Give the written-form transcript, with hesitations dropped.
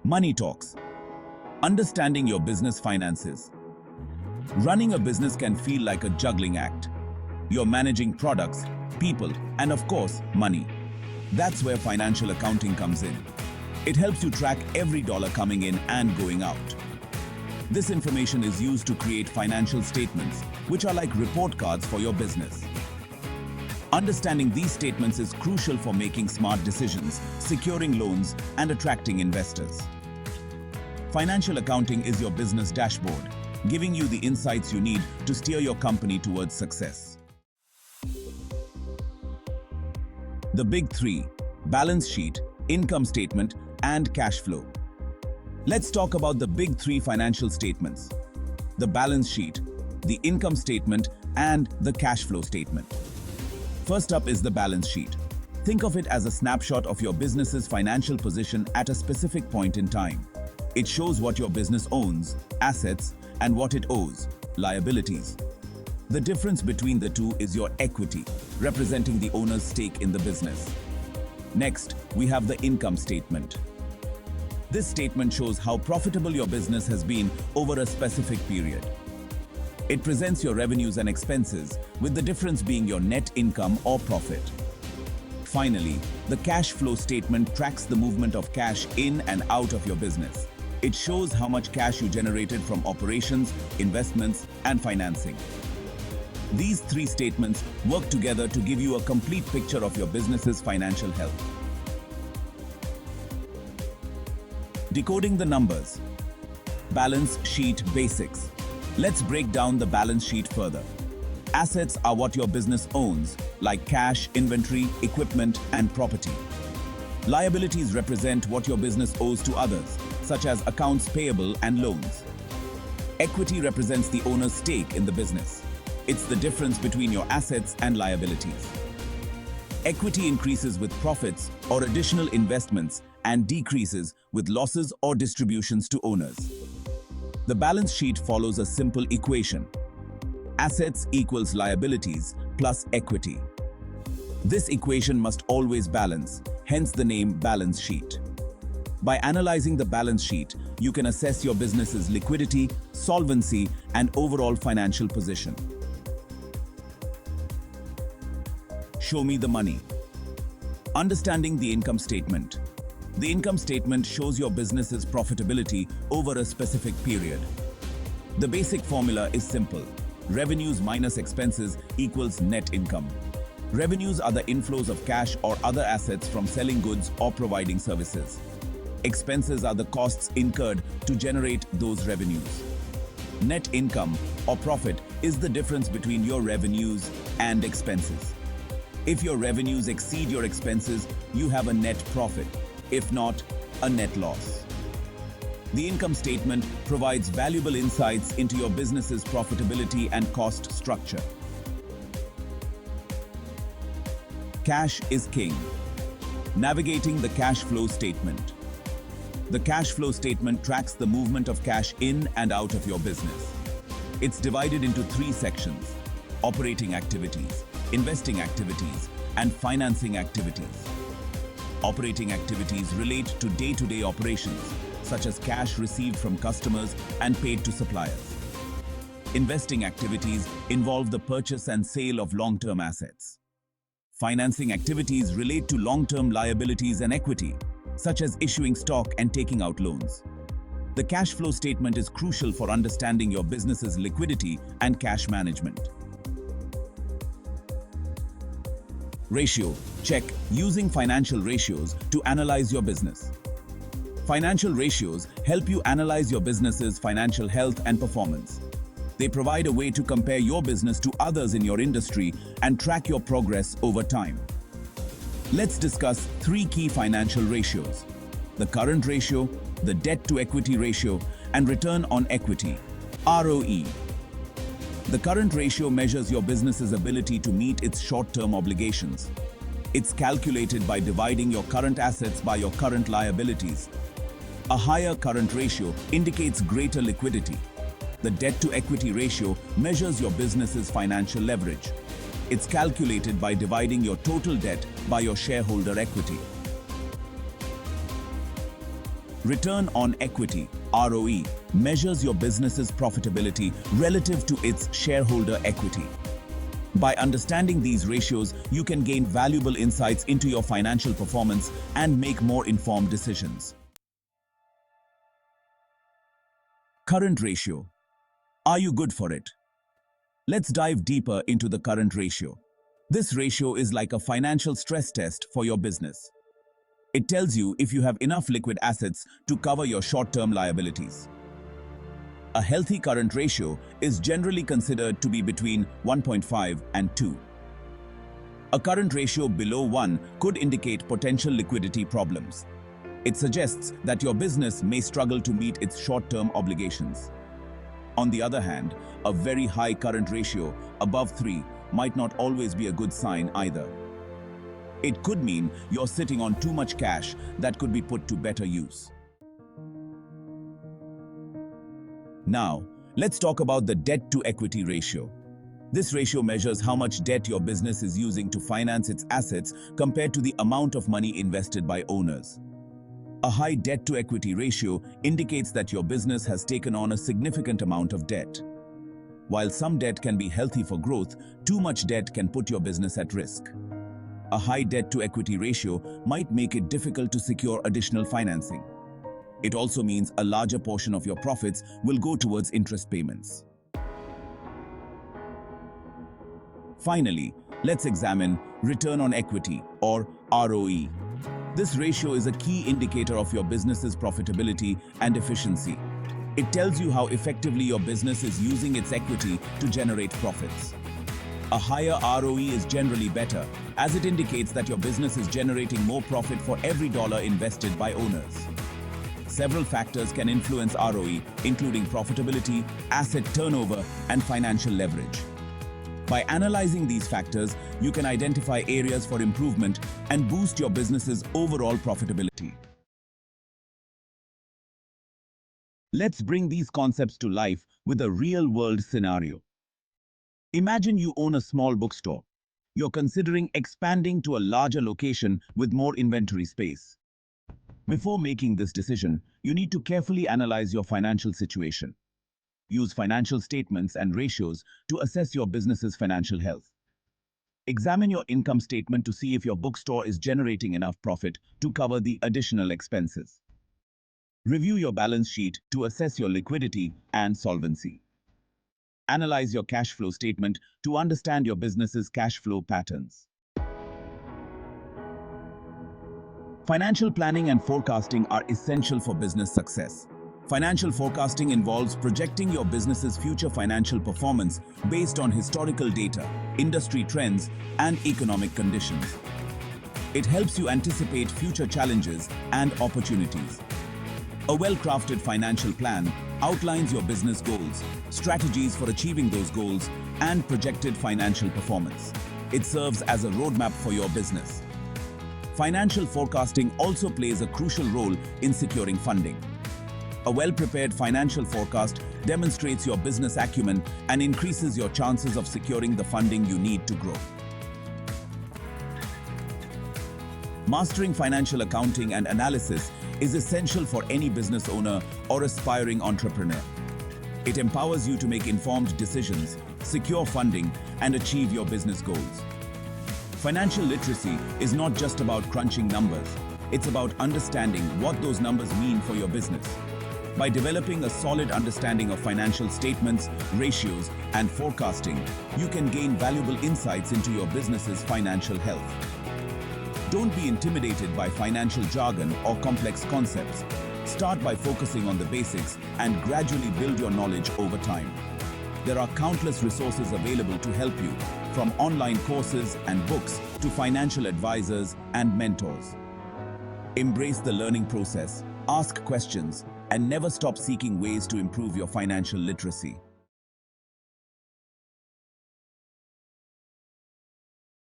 Money talks. Understanding your business finances. Running a business can feel like a juggling act. You're managing products, people, and of course, money. That's where financial accounting comes in. It helps you track every dollar coming in and going out. This information is used to create financial statements, which are like report cards for your business. Understanding these statements is crucial for making smart decisions, securing loans, and attracting investors. Financial accounting is your business dashboard, giving you the insights you need to steer your company towards success. The big three: balance sheet, income statement, and cash flow. Let's talk about the big three financial statements: the balance sheet, the income statement, and the cash flow statement. First up is the balance sheet. Think of it as a snapshot of your business's financial position at a specific point in time. It shows what your business owns, assets, and what it owes, liabilities. The difference between the two is your equity, representing the owner's stake in the business. Next, we have the income statement. This statement shows how profitable your business has been over a specific period. It presents your revenues and expenses, with the difference being your net income or profit. Finally, the cash flow statement tracks the movement of cash in and out of your business. It shows how much cash you generated from operations, investments, and financing. These three statements work together to give you a complete picture of your business's financial health. Decoding the numbers. Balance sheet basics. Let's break down the balance sheet further. Assets are what your business owns, like cash, inventory, equipment, and property. Liabilities represent what your business owes to others, such as accounts payable and loans. Equity represents the owner's stake in the business. It's the difference between your assets and liabilities. Equity increases with profits or additional investments and decreases with losses or distributions to owners. The balance sheet follows a simple equation. Assets equals liabilities plus equity. This equation must always balance, hence the name balance sheet. By analyzing the balance sheet, you can assess your business's liquidity, solvency, and overall financial position. Show me the money. Understanding the income statement. The income statement shows your business's profitability over a specific period. The basic formula is simple. Revenues minus expenses equals net income. Revenues are the inflows of cash or other assets from selling goods or providing services. Expenses are the costs incurred to generate those revenues. Net income or profit is the difference between your revenues and expenses. If your revenues exceed your expenses, you have a net profit. If not, a net loss. The income statement provides valuable insights into your business's profitability and cost structure. Cash is king. Navigating the cash flow statement. The cash flow statement tracks the movement of cash in and out of your business. It's divided into three sections: operating activities, investing activities, and financing activities. Operating activities relate to day-to-day operations, such as cash received from customers and paid to suppliers. Investing activities involve the purchase and sale of long-term assets. Financing activities relate to long-term liabilities and equity, such as issuing stock and taking out loans. The cash flow statement is crucial for understanding your business's liquidity and cash management. Ratio. Check using financial ratios to analyze your business. Financial ratios help you analyze your business's financial health and performance. They provide a way to compare your business to others in your industry and track your progress over time. Let's discuss three key financial ratios: the current ratio, the debt-to-equity ratio, and return on equity, ROE. The current ratio measures your business's ability to meet its short-term obligations. It's calculated by dividing your current assets by your current liabilities. A higher current ratio indicates greater liquidity. The debt-to-equity ratio measures your business's financial leverage. It's calculated by dividing your total debt by your shareholder equity. Return on equity, ROE, measures your business's profitability relative to its shareholder equity. By understanding these ratios, you can gain valuable insights into your financial performance and make more informed decisions. Current ratio. Are you good for it? Let's dive deeper into the current ratio. This ratio is like a financial stress test for your business. It tells you if you have enough liquid assets to cover your short-term liabilities. A healthy current ratio is generally considered to be between 1.5 and 2. A current ratio below 1 could indicate potential liquidity problems. It suggests that your business may struggle to meet its short-term obligations. On the other hand, a very high current ratio above 3 might not always be a good sign either. It could mean you're sitting on too much cash that could be put to better use. Now, let's talk about the debt-to-equity ratio. This ratio measures how much debt your business is using to finance its assets compared to the amount of money invested by owners. A high debt-to-equity ratio indicates that your business has taken on a significant amount of debt. While some debt can be healthy for growth, too much debt can put your business at risk. A high debt-to-equity ratio might make it difficult to secure additional financing. It also means a larger portion of your profits will go towards interest payments. Finally, let's examine return on equity, or ROE. This ratio is a key indicator of your business's profitability and efficiency. It tells you how effectively your business is using its equity to generate profits. A higher ROE is generally better, as it indicates that your business is generating more profit for every dollar invested by owners. Several factors can influence ROE, including profitability, asset turnover, and financial leverage. By analyzing these factors, you can identify areas for improvement and boost your business's overall profitability. Let's bring these concepts to life with a real-world scenario. Imagine you own a small bookstore. You're considering expanding to a larger location with more inventory space. Before making this decision, you need to carefully analyze your financial situation. Use financial statements and ratios to assess your business's financial health. Examine your income statement to see if your bookstore is generating enough profit to cover the additional expenses. Review your balance sheet to assess your liquidity and solvency. Analyze your cash flow statement to understand your business's cash flow patterns. Financial planning and forecasting are essential for business success. Financial forecasting involves projecting your business's future financial performance based on historical data, industry trends, and economic conditions. It helps you anticipate future challenges and opportunities. A well-crafted financial plan outlines your business goals, strategies for achieving those goals, and projected financial performance. It serves as a roadmap for your business. Financial forecasting also plays a crucial role in securing funding. A well-prepared financial forecast demonstrates your business acumen and increases your chances of securing the funding you need to grow. Mastering financial accounting and analysis is essential for any business owner or aspiring entrepreneur. It empowers you to make informed decisions, secure funding, and achieve your business goals. Financial literacy is not just about crunching numbers. It's about understanding what those numbers mean for your business. By developing a solid understanding of financial statements, ratios, and forecasting, you can gain valuable insights into your business's financial health. Don't be intimidated by financial jargon or complex concepts. Start by focusing on the basics and gradually build your knowledge over time. There are countless resources available to help you, from online courses and books to financial advisors and mentors. Embrace the learning process, ask questions, and never stop seeking ways to improve your financial literacy.